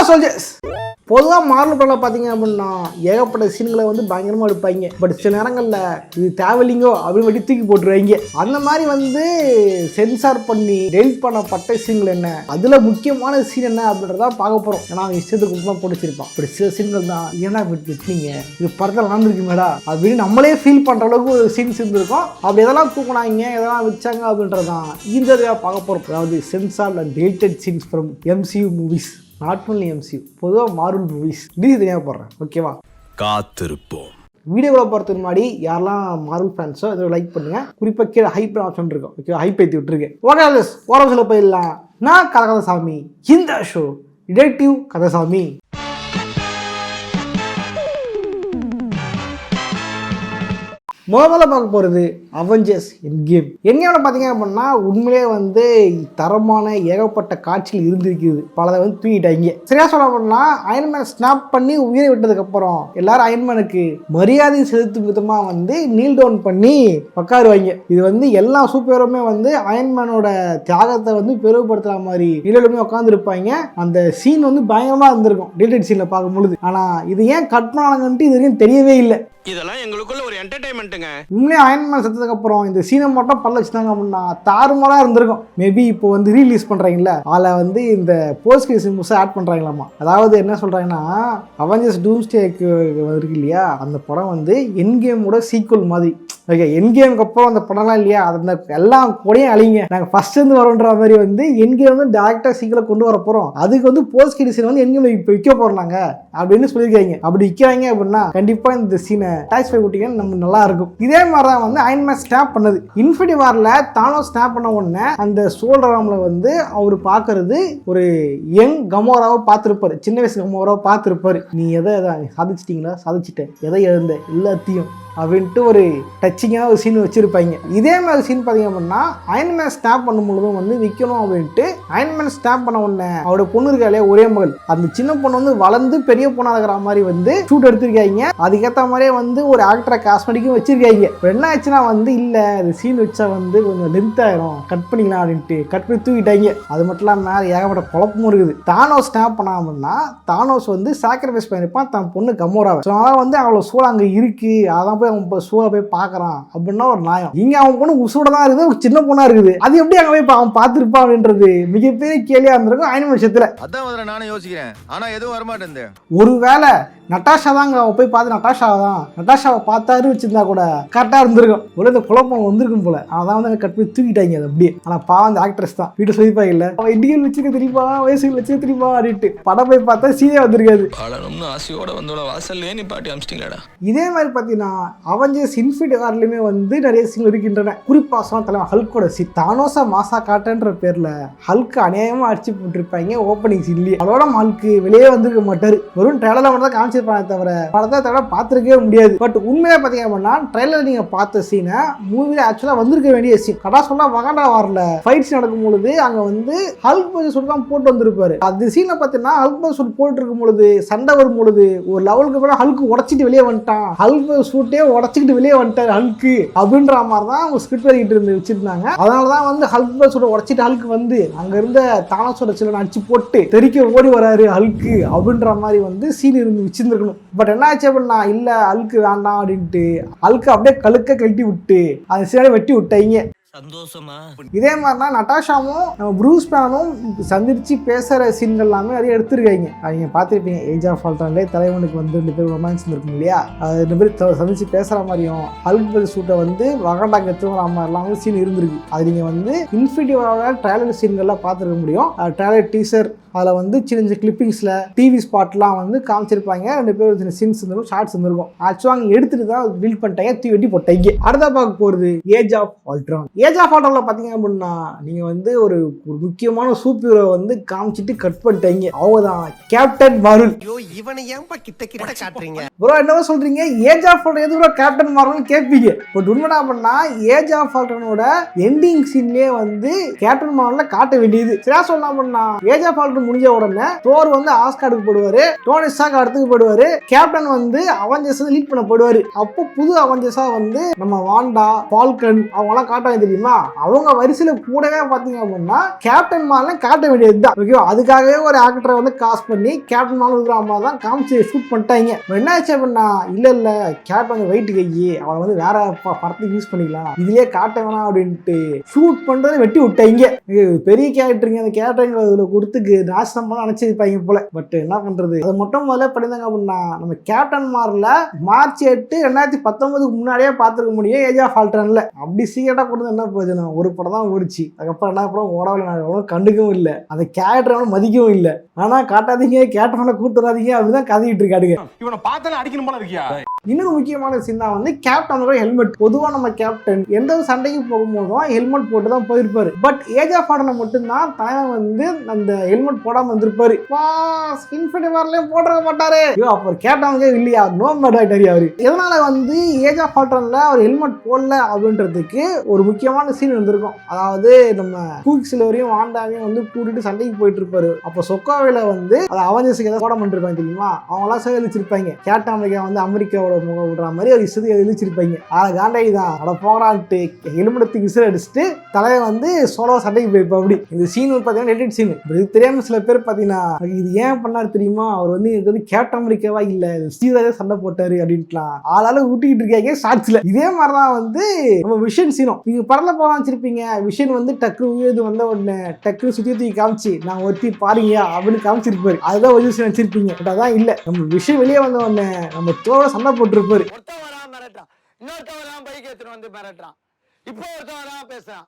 Soldiers. பொதுவாக Marvel படத்தில் பார்த்தீங்க அப்படின்னா ஏகப்பட்ட சீன்களை வந்து பயங்கரமாக எடுப்பாங்க. பட் சில நேரங்களில் இது தேவையில்லைங்கோ அப்படின்னு வட்டி தூக்கி போட்டுருவாங்க. அந்த மாதிரி வந்து சென்சார் பண்ணி டெலிட் பண்ணப்பட்ட சீன்கள் என்ன, அதில் முக்கியமான சீன் என்ன அப்படின்றத பார்க்க போகிறோம். ஏன்னா அவங்க இஷ்டத்துக்கு தான் போட்டு வச்சிருப்பான். இப்படி சில சீன்கள் தான் ஏன்னா விட்டுனீங்க, இது படத்தில் நடந்துருக்கு மேடா அப்படின்னு நம்மளே ஃபீல் பண்ணுற அளவுக்கு ஒரு சீன்ஸ் இருந்திருக்கும். அப்படி எதெல்லாம் தூக்குனாங்க, எதெல்லாம் வச்சாங்க அப்படின்றதான் இந்த இதாக பார்க்க போகிறோம். அதாவது sensor and deleted scenes from MCU movies. Not only MCU, பொதுவாக மார்வல் மூவிஸ் இது தெரியாம போடுறேன். ஓகேவா, காத்திருப்போம். வீடியோவில் போகிறதுக்கு முன்னாடி யாரெல்லாம் மார்வல் ஃபேன்ஸோ இதை லைக் பண்ணுங்க. குறிப்பாக கீழே ஹைப் ஆப்ஷன் இருக்கும். ஓகே, ஹைப் ஏற்றி விட்டுருக்கேன். ஓகே, ஓரம் சொல்ல போயிடலாம். நான் கதசாமி. இந்த ஷோ டிடெக்டிவ் கதசாமி. முதல்ல பார்க்க போகிறது அவெஞ்சர்ஸ் எண்ட்கேம். எண்ட்கேம்ல பார்த்தீங்க அப்படின்னா உண்மையிலே வந்து தரமான ஏகப்பட்ட காட்சிகள் இருந்திருக்குது. பலதை வந்து தூக்கிட்டாங்க. சரியா சொல்ல அப்படின்னா அயன்மேன் ஸ்னாப் பண்ணி உயிரை விட்டதுக்கப்புறம் எல்லாரும் அயன்மேனுக்கு மரியாதை செலுத்தும் விதமாக வந்து நீல் டவுன் பண்ணி உட்காருவாங்க. இது வந்து எல்லா சூப்பருமே வந்து அயன்மேனோட தியாகத்தை வந்து பெருமைப்படுத்துற மாதிரி நீலுமே உட்காந்துருப்பாங்க. அந்த சீன் வந்து பயங்கரமாக இருந்திருக்கும் டெலிட்டட் சீனில் பார்க்கும்பொழுது. ஆனால் இது ஏன் கட் பண்ணாங்கன்ட்டு இது வரைக்கும் தெரியவே இல்லை. இதெல்லாம் எங்களுக்குள்ள ஒரு என்டர்டைன்மெண்ட்டுங்க. உண்மையே அயன்மேன் செத்ததுக்கு அப்புறம் இந்த சீனை மட்டும் பல்ல வச்சுட்டாங்க அப்படின்னா தாறுமாறா இருந்திருக்கும். மேபி இப்போ வந்து ரீலீஸ் பண்றாங்கல்ல, அதில் வந்து இந்த போஸ்ட் கிரெடிட்ஸ் ஆட் பண்றாங்களாமா. அதாவது என்ன சொல்றாங்கன்னா அவெஞ்சர்ஸ் டூம்ஸ்டேக்கு இருக்கு இல்லையா, அந்த படம் வந்து எண்ட்கேமோட சீக்குவல் மாதிரி. ஓகே, எண்ட்கேமுக்கு அப்புறம் அந்த படம்லாம் இல்லையா, அந்த எல்லாம் கூடயும் அழிங்க, நாங்கள் ஃபர்ஸ்ட் இருந்து வரோன்ற மாதிரி வந்து எண்ட்கேம் வந்து டேரக்டாக சீக்கிரம் கொண்டு வர போகிறோம். அதுக்கு வந்து போஸ்ட் கிரெடிட்ஸ் வந்து எண்ட்கேம் இப்போ விற்க போகிறாங்க அப்படின்னு சொல்லியிருக்காங்க. அப்படி விற்கிறாங்க அப்படின்னா கண்டிப்பாக இந்த சீனை டாய்ஸ் பை விட்டீங்கன்னா நம்ம நல்லா இருக்கும். இதே மாதிரி தான் வந்து அயன்மேன் ஸ்னாப் பண்ணது. இன்ஃபினிட்டி வார்ல தானோஸ் ஸ்னாப் பண்ண உடனே அந்த சோல்டராம்ல வந்து அவர் பார்க்கறது ஒரு யங் கமோராவை பார்த்துருப்பாரு, சின்ன வயசு கமோராவை பார்த்துருப்பாரு. நீ எதை சாதிச்சிட்டீங்களா, சாதிச்சிட்டேன், எதை எழுந்த எல்லாத்தையும் அப்படின்ட்டு ஒரு டச்சிங்கான ஒரு சீன் வச்சுருப்பாங்க. இதே மாதிரி சீன் பார்த்தீங்க அப்படின்னா அயன்மேன் ஸ்னாப் பண்ணும் பொழுதும் வந்து விற்கணும் அப்படின்ட்டு அயன்மேன் ஸ்னாப் பண்ண உடனே அவரோட பொண்ணு இருக்காளே ஒரே மகள், அந்த சின்ன பொண்ணு வந்து வளர்ந்து பெரிய பொண்ணாக இருக்கிற மாதிரி வந்து ஷூட் எடுத்திருக்காங்க. அதுக்கேற்ற மாதிரியே வந்து ஒரு ஆக்டரை காஸ்மெட்டிக்கும் வச்சிருக்காங்க. என்ன ஆச்சுன்னா வந்து இல்லை இந்த சீன் வச்சா வந்து கொஞ்சம் லென்த் ஆயிரும், கட் பண்ணிக்கலாம் அப்படின்ட்டு கட் பண்ணி தூக்கிட்டாங்க. அது மட்டும் இல்லாமல் மேலே ஏகப்பட்ட குழப்பமும் இருக்குது. தானோஸ் ஸ்னாப் பண்ண அப்படின்னா தானோஸ் வந்து சாக்ரிஃபைஸ் பண்ணியிருப்பான் தன் பொண்ணு கமோராவை. ஸோ அதனால் வந்து அவளோட சோல் அங்கே இருக்கு, அதான் அவன் சூழ போய் பார்க்கறான் அப்படின்னா ஒரு நியாயம். இங்க அவன் பொண்ணு உசோட தான் இருக்குது, சின்ன பொண்ணா இருக்குது, அது எப்படி அங்க போய் அவன் பார்த்திருப்பான் அப்படின்றது மிகப்பெரிய கேள்வியா இருந்திருக்கும் அயன்மேன் விஷயத்துல. அதான் நானும் யோசிக்கிறேன், ஆனா எதுவும் வரமாட்டேன். ஒருவேளை நட்டாஷா தான் அவ போய் பார்த்து நட்டாஷாவை பார்த்தாரு வச்சிருந்தா கூட கரெக்டா இருந்திருக்கும். ஒரு இந்த குழப்பம் வந்திருக்கும் போல. அதான் வந்து கட் பண்ணி தூக்கிட்டாங்க அது அப்படியே. ஆனா பாவம் அந்த ஆக்ட்ரஸ் தான் வீட்டு சொல்லிப்பா இல்ல, அவன் இண்டிகல் வச்சுக்க தெரியுமா, வயசுகள் வச்சுக்க தெரியுமா அப்படின்ட்டு படம் போய் பார்த்தா சீனே வந்திருக்காது. ஆசையோட வந்தோட வாசல்லே நீ பாட்டி அமிச்சிட்டீங்களாடா. இதே மாதிரி பார்த்தீங்கன்னா அவெஞ்சர்ஸ் இன்ஃபினிட்டி வார்லயுமே வந்து நிறைய சீன் இருக்கின்றன. குறிப்பா சொன்ன தலைவன் ஹல்கோட சீன் தானோஸா மாசா காட்டன்ற பேர்ல ஹல்க் அநியாயமா அடிச்சு போட்டுருப்பாங்க ஓப்பனிங் சீன்லயே. அதோட ஹல்க் வெளியே வந்திருக்க மாட்டாரு, வெறும் ட்ரெய்லர்ல மட்டும் தான் காமிச்சிருப்பாங்க தவிர படத்தை தவிர பார்த்துருக்கவே முடியாது. பட் உண்மையா பார்த்தீங்க அப்படின்னா ட்ரெய்லர் நீங்க பார்த்த சீனை மூவில ஆக்சுவலா வந்திருக்க வேண்டிய சீன். கடா சொன்னா வகாண்டா வார்ல ஃபைட் சீன் நடக்கும் பொழுது அங்க வந்து ஹல்க் பர்ஸ் சூட் தான் போட்டு வந்திருப்பாரு. அந்த சீனை பார்த்தீங்கன்னா ஹல்க் பர்ஸ் சூட் போட்டு இருக்கும் பொழுது சண்டை வரும் பொழுது ஒரு லெவலுக்கு அப்புறம் ஹல்க் உடச்சிட்டு வெளியே வந்துட்டான், ஹல்க் பர்ஸ் சூட்டே உடச்சிக்கிட்டு வெளியே வந்துட்டாரு ஹல்க் அப்படின்ற மாதிரி தான் அவங்க ஸ்கிரிப்ட் எழுதிட்டு இருந்து வச்சிருந்தாங்க. அதனாலதான் வந்து ஹல்க் பர்ஸ் சூட்டை உடச்சிட்டு ஹல்க் வந்து அங்க இருந்த தானோஸோட சிலனை அடிச்சு போட்டு தெறிக்க ஓடி வராரு ஹல்க் அப்படின்ற மாதிரி வந்து சீன் இருந்து வச்சிருந்துருக்கணும். பட் என்ன ஆச்சு அப்படின்னா இல்ல ஹல்க் வேண்டாம் அப்படின்ட்டு ஹல்க் அப்படியே கழுக்க கழட்டி விட்டு அந்த சீனை வெட்டி விட்டாங்க. சந்தோஷமா இதே மாதிரினா நட்டாஷாவும் நம்ம ப்ரூஸ் பேனும் சந்திச்சு பேசுற சீன்கள் எல்லாமே நிறைய எடுத்திருக்காங்க. நீங்க பார்த்துருப்பீங்க ஏஜ் ஆஃப் ஆல்ட்ரான்ல தலைவனுக்கு வந்து 2 பேர் ரொமான்ஸ் இருக்கும் இல்லையா, அது 2 பேர் சந்திச்சு பேசுற மாதிரியும் ஹல்க் பர்ஸ் சூட்டை வந்து வகாண்டாக்கு எடுத்துக்கிற மாதிரிலாம் சீன் இருந்திருக்கு. அது நீங்க வந்து இன்ஃபினிட்டி வார் ட்ரைலர் சீன்கள்லாம் பார்த்துருக்க முடியும். ட்ரைலர் டீசர் அதில் வந்து சின்ன சின்ன கிளிப்பிங்ஸில் டிவி ஸ்பாட்லாம் வந்து காமிச்சிருப்பாங்க. 2 பேர் சின்ன சீன்ஸ் இருந்திருக்கும், ஷார்ட்ஸ் இருந்திருக்கும். ஆக்சுவலாக அங்கே எடுத்துட்டு தான் பில்ட் பண்ணிட்டாங்க, தூக்கி வெட்டி போட்டாங்க. அடுத்த பார்க்க போகிறது ஏஜ் ஆஃப் ஆல்ட்ரான். ஏஜ் ஆஃப் ஆல்ட்ரானில் பார்த்தீங்க அப்படின்னா நீங்கள் வந்து ஒரு முக்கியமான சூப்பர் ஹீரோ வந்து காமிச்சிட்டு கட் பண்ணிட்டாங்க. அவங்கதான் கேப்டன் மார்வல். இவனை ஏன்பா கிட்ட கிட்ட காட்டுறீங்க ப்ரோ, என்னவோ சொல்றீங்க ஏஜ் ஆஃப் ஆல்ட்ரான் எதுக்கு கேப்டன் மார்வல்னு கேட்பீங்க. பட் உண்மைனா அப்படின்னா ஏஜ் ஆஃப் ஆல்ட்ரானோட எண்டிங் சீன்லேயே வந்து கேப்டன் மார்வல்ல காட்ட வேண்டியது. சரியா சொல்லலாம் அப்படின்னா ஏஜ் ஆஃப் ஆல்ட்ரான் ஃபிலிம் முடிஞ்ச உடனே தோர் வந்து ஆஸ்காருக்கு போடுவாரு, டோனி ஸ்டார்க் அடுத்துக்கு போடுவாரு, கேப்டன் வந்து அவெஞ்சர்ஸ் லீட் பண்ண போடுவாரு. அப்போ புது அவெஞ்சர்ஸா வந்து நம்ம வாண்டா, ஃபால்கன் அவங்க எல்லாம் காட்டுவாங்க தெரியுமா? அவங்க வரிசையில கூடவே பாத்தீங்க அப்படின்னா கேப்டன் மார்ல காட்ட வேண்டியதுதான். ஓகேவா? அதுக்காகவே ஒரு ஆக்டரை வந்து காஸ்ட் பண்ணி கேப்டன் மார்ல இருக்கிற அம்மா தான் காமிச்சு ஷூட் பண்ணிட்டாங்க. என்ன ஆச்சு அப்படின்னா இல்ல கேப்டன் வெயிட் கையி அவளை வந்து வேற படத்துக்கு யூஸ் பண்ணிக்கலாம், இதுலயே காட்ட வேணாம் அப்படின்ட்டு ஷூட் பண்றதை வெட்டி விட்டாங்க. பெரிய கேரக்டருங்க, அந்த கேரக்டருங்க அதுல கொடுத்துக்கு நாசம் பண்ண நினைச்சிருப்பாங்க போல. பட் என்ன பண்றது, அது மட்டும் முதல்ல படிந்தாங்க அப்படின்னா நம்ம கேப்டன் மார்ல மார்ச் 8 2019 முன்னாடியே பார்த்துருக்க முடியும் ஏஜ் ஆஃப் ஆல்ட்ரான்ல. அப்படி சீக்கிரட்டா கொடுத்து என்ன பிரயோஜனம்? ஒரு படம் தான் ஓடிச்சு, அதுக்கப்புறம் என்ன படம் ஓடவில்லை, கண்டுக்கவும் இல்லை, அந்த கேரக்டரை மதிக்கவும் இல்லை. ஆனா காட்டாதீங்க, கேப்டனை கூட்டு வராதீங்க அப்படிதான் கதையிட்டு இருக்காடுங்க. இவனை பார்த்தாலே அடிக்கணும் போல இருக்கியா? இன்னொரு முக்கியமான சீனா வந்து கேப்டனோட ஹெல்மெட். பொதுவா நம்ம கேப்டன் எந்த ஒரு சண்டைக்கு போகும்போதும் ஹெல்மெட் போட்டு தான் போயிருப்பாரு. பட் ஏஜ் ஆஃப் ஆல்ட்ரான் மட்டும்தான் தலைவன் வந்து அந்த ஹெல்மெட் போடாம வந்திருப்பாரு. இன்ஃபினிட்டி வார்லயும் போட்டுற மாட்டாரு. அப்ப கேப்டனுக்கே இல்லையா, நோ மேடாயிட்டாரு அவரு. எதனால வந்து ஏஜ் ஆஃப் ஆல்ட்ரான்ல அவர் ஹெல்மெட் போடல அப்படின்றதுக்கு ஒரு முக்கியமான சீன் வந்திருக்கும். அதாவது நம்ம குயிக் சில்வரையும் வாண்டாவையும் வந்து கூட்டிட்டு சண்டைக்கு போயிட்டு இருப்பாரு. அப்போ சொக்காவில வந்து அதை அவெஞ்சர்ஸ்க்கு ஏதாவது போட பண்ணிருப்பாங்க தெரியுமா? அவங்க எல்லாம் சேகரிச்சிருப்பாங்க. கேப்டன் அமெரிக்கா வந்து அமெரிக்காவோட முகம் விடுற மாதிரி ஒரு இசை எழுதிச்சிருப்பாங்க. அதை காண்டாகி தான் அட போடான்ட்டு ஹெல்மெட்டுக்கு விசில் அடிச்சுட்டு தலைவன் வந்து சோலோ சண்டைக்கு போயிருப்பா. அப்படி இந்த சீன் பார்த்தீங்கன்னா எடிட் சீன். இது தெரியாம சில பேர் பார்த்தீங்கன்னா இது ஏன் பண்ணாரு தெரியுமா, அவர் வந்து கேப்டன் அமெரிக்காவா இல்ல ஸ்டீவ் சண்டை போட்டாரு அப்படின்ட்டுலாம் ஆளால ஊட்டிக்கிட்டு இருக்காங்க ஷார்ட்ஸ்ல. இதே மாதிரிதான் வந்து நம்ம விஷன் சீனும் நீங்க படத்துல போக வச்சிருப்பீங்க. விஷன் வந்து டக்கு உயர்ந்து வந்த உடனே டக்கு சுத்தி தூக்கி காமிச்சு நான் ஒருத்தி பாருங்க அப்படின்னு காமிச்சிருப்பாரு. அதுதான் ஒரு விஷயம் வச்சிருப்பீங்க. பட் அதான் இல்ல, நம்ம விஷயம் வெளியே வந்த உடனே நம்ம தோட சண்டை போட்டிருப்பாரு. ஒருத்தன் வரான் மிரட்டான், இன்னொருத்தன் வரான் பைக் எடுத்துட்டு வந்து மிரட்டான், இப்போ ஒருத்தன் வரான் பேசுறான்.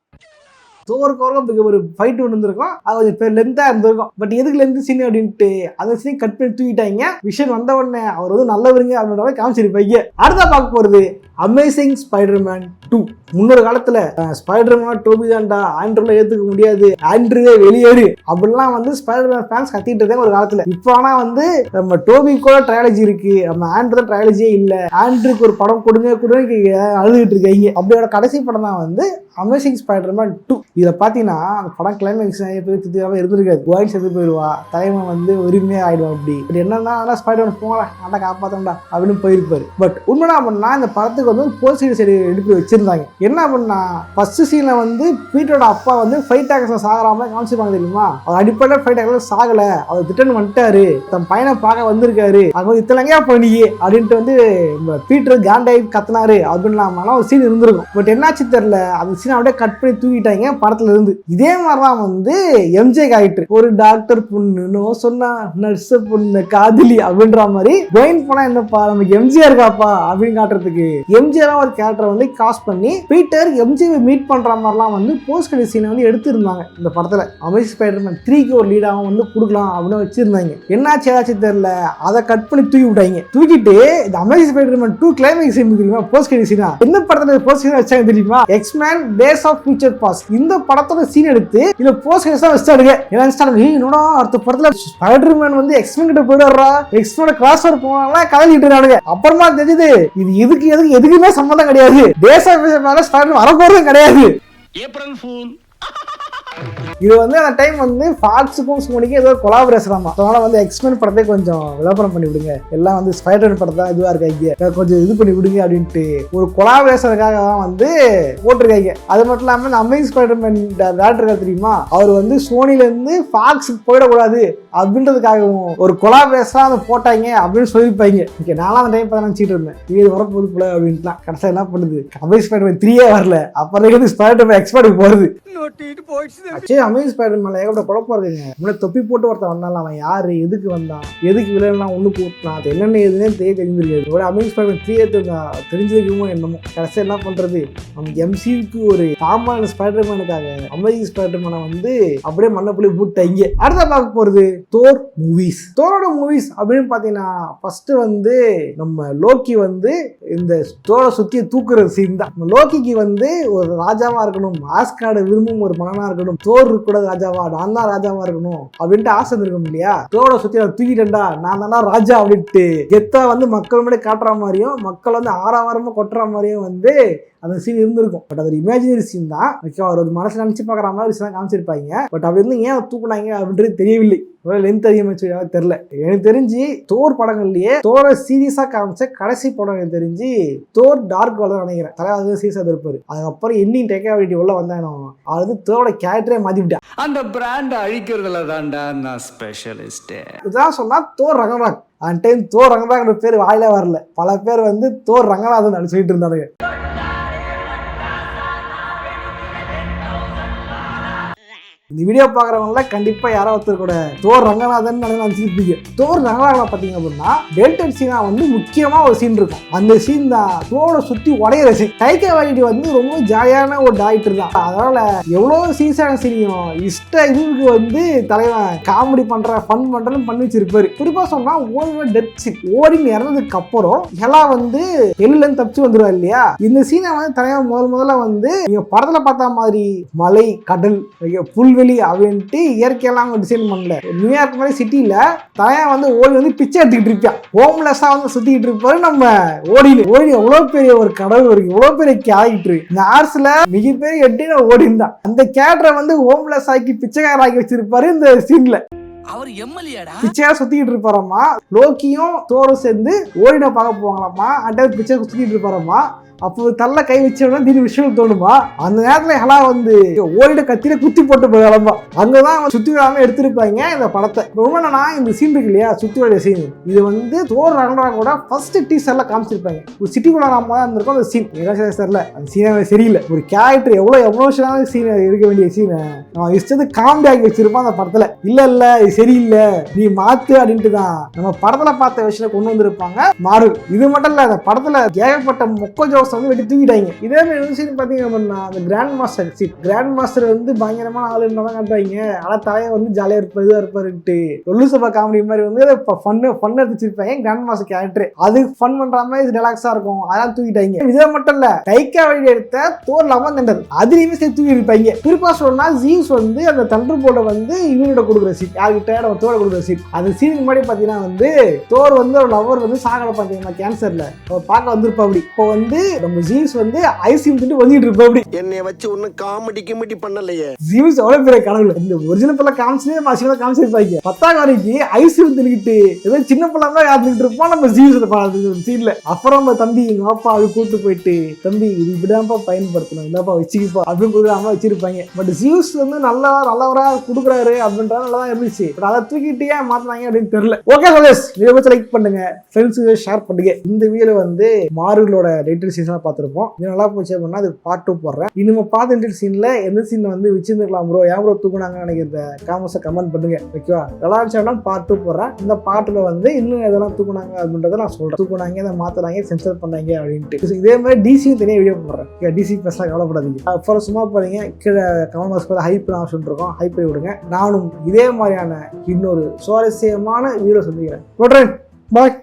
தோருக்கு ஒரு ஃபைட் ஒன்று இருந்திருக்கும், அது கொஞ்சம் லென்த்தா இருந்திருக்கும். பட் எதுக்கு லென்த் சீன் அப்படின்ட்டு அந்த சீன் கட் பண்ணி தூக்கிட்டாங்க. விஷயம் வந்த உடனே அவர் வந்து நல்லவருங்க அப்படின்ற காமிச்சிருப்பாங்க. அடுத்த பார்க்க போறது அமேசிங் ஸ்பைடர்மேன் 2. முன்னொரு காலத்துல ஸ்பைடர்மேன் டோபி தான்டா, ஆண்ட்ரூல ஏத்துக்க முடியாது, ஆண்ட்ரூவே வெளியேறு அப்படிலாம் வந்து ஸ்பைடர்மேன் ஃபேன்ஸ் கத்திட்டு இருக்காங்க ஒரு காலத்துல. இப்போ ஆனா வந்து நம்ம டோபி கூட ட்ரையாலஜி இருக்கு, நம்ம ஆண்ட்ரூ தான் ட்ரையாலஜியே இல்ல, ஆண்ட்ரூக்கு ஒரு படம் கொடுங்க அழுதுகிட்டு இருக்காங்க. அப்படியோட கடைசி படம் தான் வந்து அமேசிங் ஸ்பைடர்மேன் 2. இதை பார்த்தீங்கன்னா அந்த படம் கிளைமேக்ஸ் திருத்தியாவே இருந்திருக்காது. கோயின் செத்து போயிடுவா, தலைவன் வந்து உரிமையா ஆயிடுவான். அப்படி என்னன்னா ஸ்பைடர்மேன் போங்களா நல்லா காப்பாத்தண்டா அப்படின்னு போயிருப்பாரு. பட் உண்மையா பண்ணா இந்த படத்துக்கு வந்து போஸ்ட் சைடு எடுத்து வச்சிருந்தாங்க. என்ன பண்ணா ஃபர்ஸ்ட் சீன்ல வந்து பீட்டரோட அப்பா வந்து ஃபைட் ஆக்சன் சாகராம காமிச்சிருப்பாங்க தெரியுமா? அவர் அடிப்படையில் ஃபைட் ஆக்சன் சாகல, அவர் திட்டம் வந்துட்டாரு, தன் பையனை பார்க்க வந்திருக்காரு, அது இத்தனைங்கயா பண்ணியே அப்படின்ட்டு வந்து பீட்டர் காண்டாய் கத்தினாரு அப்படின்னு ஒரு சீன் இருந்திருக்கும். பட் என்னாச்சு தெரியல, அந்த சீன் அப்படியே கட் பண்ணி தூக்கிட்டாங்க படத்துல இருந்து. இதே மாதிரிதான் வந்து எம்ஜே ஆயிட்டு ஒரு டாக்டர் பொண்ணு சொன்னா நர்ஸ் பொண்ணு காதலி அப்படின்ற மாதிரி கோயின் போனா என்னப்பா நமக்கு எம்ஜிஆர் இருக்காப்பா அப்படின்னு காட்டுறதுக்கு எம்ஜிஆர் ஒரு கேரக்டர் வந்து காஸ்ட் பண்ணி பீட்டர் எம்ஜிஆர் மீட் பண்ற மாதிரிலாம் வந்து போஸ்ட் கிரெடிட் சீனை வந்து எடுத்திருந்தாங்க இந்த படத்துல. அமேசிங் ஸ்பைடர்மேன் 3க்கு ஒரு லீடாகவும் வந்து கொடுக்கலாம் அப்படின்னு வச்சிருந்தாங்க. என்னாச்சு ஏதாச்சும் தெரியல, அதை கட் பண்ணி தூக்கி விட்டாங்க. தூக்கிட்டு இந்த அமேசிங் ஸ்பைடர்மேன் 2 கிளைமேக்ஸ் சீன் தெரியுமா, போஸ்ட் கிரெடிட் சீனா என்ன படத்துல போஸ்ட் கிரெடிட் வச்சாங்க தெரியுமா? X Men days of future past. இந்த படத்தோட சீன் எடுத்து இல்ல போஸ்ட் கிரெடிட்ஸ் தான் வச்சாங்க. என்னடா அடுத்த படத்துல ஸ்பைடர்மேன் வந்து எக்ஸ்மேன் கிட்ட போயிடுறா, எக்ஸ்மேன் கிராஸ் ஓவர் போனாங்களா கலந்துட்டு இருக்கானுங்க. அப்புறமா தெரிஞ்சது இது எதுக்குமே சம்பந்தம் கிடையாது, days of future past spiderman வரப்போறதும் கிடையாது. April fool. இது வந்து அந்த டைம் வந்து ஃபாக்ஸுக்கும் சோனிக்கும் ஏதோ கொலாபரேஷன் ஆமா. அதனால வந்து எக்ஸ்மேன் படத்தை கொஞ்சம் விளம்பரம் பண்ணி விடுங்க, எல்லாம் வந்து ஸ்பைடர்மேன் படத்தை இதுவா இருக்காங்க, கொஞ்சம் இது பண்ணி விடுங்க அப்படின்ட்டு ஒரு கொலாபரேஷனுக்காக தான் வந்து போட்டிருக்காங்க. அது மட்டும் இல்லாம இந்த அமேசிங் ஸ்பைடர்மேன் டேரக்டர் தெரியுமா, அவர் வந்து சோனில இருந்து ஃபாக்ஸுக்கு போயிடக்கூடாது அப்படின்றதுக்காகவும் ஒரு கொலாபரேஷனா அதை போட்டாங்க அப்படின்னு சொல்லியிருப்பாங்க. ஓகே, நானும் அந்த டைம் பார்த்து நினச்சிட்டு இருந்தேன் இது வரப்போது போல அப்படின்ட்டுலாம். கடைசியாக என்ன பண்ணுது, அமேசிங் ஸ்பைடர்மேன் 3 வரல, அப்புறம் ஸ்பைடர்மேன் எக்ஸ்பர்ட்டுக்கு போகுது. அமேசிங் ஸ்பைடர்மேன்ல ஏகப்பட்ட குழப்பம் இருக்குங்க. முன்னாடி தொப்பி போட்டு ஒருத்தன் வந்தாலும் அவன் யாரு, எதுக்கு வந்தான், எதுக்கு வில்லன்லாம் ஒண்ணு கூட்டினான், அது என்னென்ன எதுனே தெரிஞ்சிருக்காது. ஒரு அமேசிங் ஸ்பைடர்மேன் 3 தெரிஞ்சிருக்குமோ என்னமோ. கடைசி என்ன பண்றது, நமக்கு எம்சியூக்கு ஒரு சாமான ஸ்பைடர்மேனுக்காக அமேசிங் ஸ்பைடர்மேனை வந்து அப்படியே மண்ணப்புள்ளி போட்டாங்க. அடுத்த பார்க்க போறது தோர் மூவிஸ். தோரோட மூவிஸ் அப்படின்னு பாத்தீங்கன்னா ஃபர்ஸ்ட் வந்து நம்ம லோக்கி வந்து இந்த தோரை சுத்தி தூக்குறது சீன் தான். லோக்கிக்கு வந்து ஒரு ராஜாவா இருக்கணும், ஆஸ்கார்டு விரும்பும் ஒரு மனனா இருக்கணும், தோர் கூட ராஜாவா நான் தான் ராஜாவா இருக்கணும் அப்படின்ட்டு ஆசை இருக்கும் இல்லையா. தோட சுத்தி நான் தூக்கிட்டேன்டா நான் தானா ராஜா அப்படின்ட்டு கெத்தா வந்து மக்கள் முன்னாடி காட்டுற மாதிரியும் மக்கள் வந்து ஆறாவாரமா கொட்டுற மாதிரியும் வந்து அந்த சீன் இருந்திருக்கும். பட் அது ஒரு இமேஜினரி சீன் தான். ஓகே, அவர் ஒரு மனசு நினச்சி பார்க்குற மாதிரி ஒரு சீன் காமிச்சிருப்பாங்க. பட் அப்படி இருந்து ஏன் தூக்குனாங்க அப்படின்றது தெரியவில்லை. லென்த் அதிகமாச்சு தெரியல. எனக்கு தெரிஞ்சு தோர் படங்கள்லயே தோரை சீரியஸா காமிச்ச கடைசி படம் எனக்கு தெரிஞ்சு தோர் டார்க் வேர்ல்ட் நினைக்கிறேன். தலைவர் சீரியஸா இருப்பாரு. அதுக்கப்புறம் எண்டிங் டெக்காபிலிட்டி உள்ள வந்தானோ அது வந்து தோரோட கேரக்டரே மாத்திவிட்டா. அந்த பிராண்ட் அழிக்கிறதுல தான்டா நான் ஸ்பெஷலிஸ்ட். இதான் சொன்னா தோர் ரங்கநாத். அந்த டைம் தோர் ரங்கநாத் பேர் வாயிலே வரல. பல பேர் வந்து தோர் ரங்கநாதன் சொல்லிட்டு இருந்தாங்க. இந்த வீடியோ பார்க்குறவங்கள கண்டிப்பாக யாராவது ஒருத்தர் கூட தோர் ரங்கநாதன் நினைச்சிருப்பீங்க. தோர் ரங்கநாதன் பார்த்தீங்க அப்படின்னா டெல்டன் சீனா வந்து முக்கியமாக ஒரு சீன் இருக்கும். அந்த சீன் தான் தோரை சுற்றி உடையிற சீன். டைகா வாய்ட்டி வந்து ரொம்ப ஜாலியான ஒரு டாக்டர் தான். அதனால எவ்வளோ சீரியஸான சீனியும் இதுக்கு வந்து தலைவன் காமெடி பண்ற ஃபன் பண்றதுன்னு பண்ணி வச்சிருப்பாரு. குறிப்பாக சொன்னா ஓடின டெத் சீன். ஓடின்னு இறந்ததுக்கு அப்புறம் எல்லாம் வந்து எல்லுலேருந்து தப்பிச்சு வந்துடுவா இல்லையா. இந்த சீனை வந்து தலைவன் முதல்ல வந்து நீங்க படத்துல பார்த்த மாதிரி மலை கடல் புல்வெளி அப்படின்ட்டு இயற்கையெல்லாம் டிசைன் பண்ணல. நியூயார்க் மாதிரி சிட்டியில தலைவன் வந்து ஓடி வந்து பிச்சை எடுத்துக்கிட்டு இருப்பான். ஹோம்லெஸ்ஸா வந்து சுத்திக்கிட்டு இருப்பாரு. நம்ம ஓடி எவ்வளவு பெரிய ஒரு கடவுள் இருக்கு, எவ்வளவு பெரிய கேரக்டர். இந்த ஆர்ஸ்ல மிகப்பெரிய எட்டின ஓடி இருந்தான். அந்த கேரக்டரை வந்து ஹோம்லெஸ் ஆக்கி பிச்சைக்கார ஆக்கி வச்சிருப்பாரு இந்த சீன்ல. அவர் எம்எல்ஏடா பிச்சையா சுத்திக்கிட்டு இருப்பாரம்மா. லோக்கியும் தோரும் சேர்ந்து ஓடின பார்க்க போவாங்களாம்மா. அந்த பிச்சை சுத்திக்கிட்டு இருப்பாரம்மா. அப்போ தள்ள கை வச்சோம்னா திடீர் விஷயம் தோணுமா. அந்த நேரத்துல ஹலா வந்து ஓடிட கத்தில குத்தி போட்டு போயிடலாமா. அங்கதான் சுத்தி விடாம எடுத்திருப்பாங்க இந்த படத்தை. ரொம்ப என்னன்னா இந்த சீன் இருக்கு இல்லையா, சுத்தி விட சீன், இது வந்து தோர் ரங்கநாதனோட ஃபர்ஸ்ட் டீசர்ல காமிச்சிருப்பாங்க. ஒரு சிட்டிக்குள்ள நாம தான் இருந்திருக்கும் அந்த சீன். தெரியல, அந்த சீனே சரியில்லை. ஒரு கேரக்டர் எவ்வளவு எமோஷனான சீன் இருக்க வேண்டிய சீனை நம்ம இஷ்டத்து காமெடி ஆகி வச்சிருப்போம் அந்த படத்துல. இல்ல இது சரியில்லை, நீ மாத்து அப்படின்ட்டு தான் நம்ம படத்துல பார்த்த விஷயம் கொண்டு வந்திருப்பாங்க மாறு. இது மட்டும் இல்ல, அந்த படத்துல ஏகப்பட்ட மொக்க வந்து வெட்டி தூக்கிட்டாங்க. இதே மாதிரி சீன் பாத்தீங்க அப்படின்னா அந்த grand master scene. Grand master வந்து பயங்கரமான ஆளு தான் காட்டுவாங்க. ஆனா தலையை வந்து ஜாலியா இருப்பாரு, இதுவா இருப்பாருன்ட்டு ஒல்லுசபா காமெடி மாதிரி வந்து ஃபன் எடுத்துச்சிருப்பாங்க கிராண்ட் மாஸ்டர் கேரக்டர். அது ஃபன் பண்ற மாதிரி ரிலாக்ஸா இருக்கும். அதெல்லாம் தூக்கிட்டாங்க. இதே மட்டும் இல்ல, டைகா வாய்ட்டி எடுத்த தோர் லெவன் தண்டர் அதுலயுமே சேர்த்து தூக்கி இருப்பாங்க. குறிப்பா சொன்னா ஜீவ்ஸ் வந்து அந்த தண்டர் போர்டை வந்து இவனோட கொடுக்குற சீன், யாருக்கிட்ட தோட கொடுக்குற சீன். அந்த சீனுக்கு முன்னாடி பாத்தீங்கன்னா வந்து தோர் வந்து ஒரு லவர் வந்து சாகல பாத்தீங்கன்னா கேன்சர்ல பார்க்க வந்திருப்பா. அப்படி இப்போ வந்து நம்ம ஜீவ்ஸ் வந்து ஐசியூ திட்டு வந்துட்டு இருப்பா. அப்படி என்னைய வச்சு ஒன்னும் காமெடி பண்ணலையே. ஜீவ்ஸ் எவ்வளவு பெரிய கடவுள். இந்த ஒரிஜினல் பிள்ளை காமிச்சே மாசியமா காமிச்சிருப்பாங்க. 10ஆம் வரைக்கும் ஐசியூ தின்னுக்கிட்டு ஏதோ சின்ன பிள்ளை தான் யாருக்கிட்டு இருப்போம் நம்ம ஜீவ்ஸ் சீன்ல. அப்புறம் நம்ம தம்பி எங்க அப்பா அது கூட்டு போயிட்டு தம்பி இது இப்படிதான்ப்பா பயன்படுத்தணும், இல்லப்பா வச்சுக்கப்பா அப்படின்னு கொடுக்காம வச்சிருப்பாங்க. பட் ஜீவ்ஸ் வந்து நல்லவரா கொடுக்குறாரு அப்படின்றது நல்லதான் இருந்துச்சு. பட் அதை தூக்கிட்டு ஏன் மாத்தினாங்க அப்படின்னு தெரியல. ஓகே சோல்ஜர்ஸ், வீடியோ லைக் பண்ணுங்க, ஃப்ரெண்ட்ஸுக்கு ஷேர் பண்ணுங்க. இந்த வீடியோல வந்து மார்வலோட டைட்டில் சீன்ஸ் பார்த்துருப்போம். இது நல்லா போச்சு அப்படின்னா அது பார்ட் 2 போடுறேன். இன்னும் பார்த்த டைட்டில் சீன்ல எந்த சீன் வந்து வச்சிருந்துக்கலாம் ப்ரோ, ஏன் ப்ரோ தூக்குனாங்கன்னு நினைக்கிறத காமெண்ட்ஸை கமெண்ட் பண்ணுங்க. ஓகேவா, நல்லா இருந்துச்சுன்னா பார்ட் 2 போடுறேன். இந்த பார்ட்ல வந்து இன்னும் எதெல்லாம் தூக்குனாங்க அப்படின்றத நான் சொல்றேன். தூக்குனாங்க, இதை மாத்தினாங்க, சென்சர் பண்ணாங்க அப்படின்ட்டு. இதே மாதிரி டிசியும் தனியாக வீடியோ போடுறேன். டிசி பேசலாம் கவலைப்படாதீங்க. அப்புறம் சும்மா போறீங்க கீழே கமெண்ட் பாக்ஸ் ஹைப் ஆப்ஷன் இருக்கும், ஹைப் விடுங்க. நானும் இதே மாதிரியான இன்னொரு சுவாரஸ்யமான வீடியோ சந்திக்கிறேன். பாய்.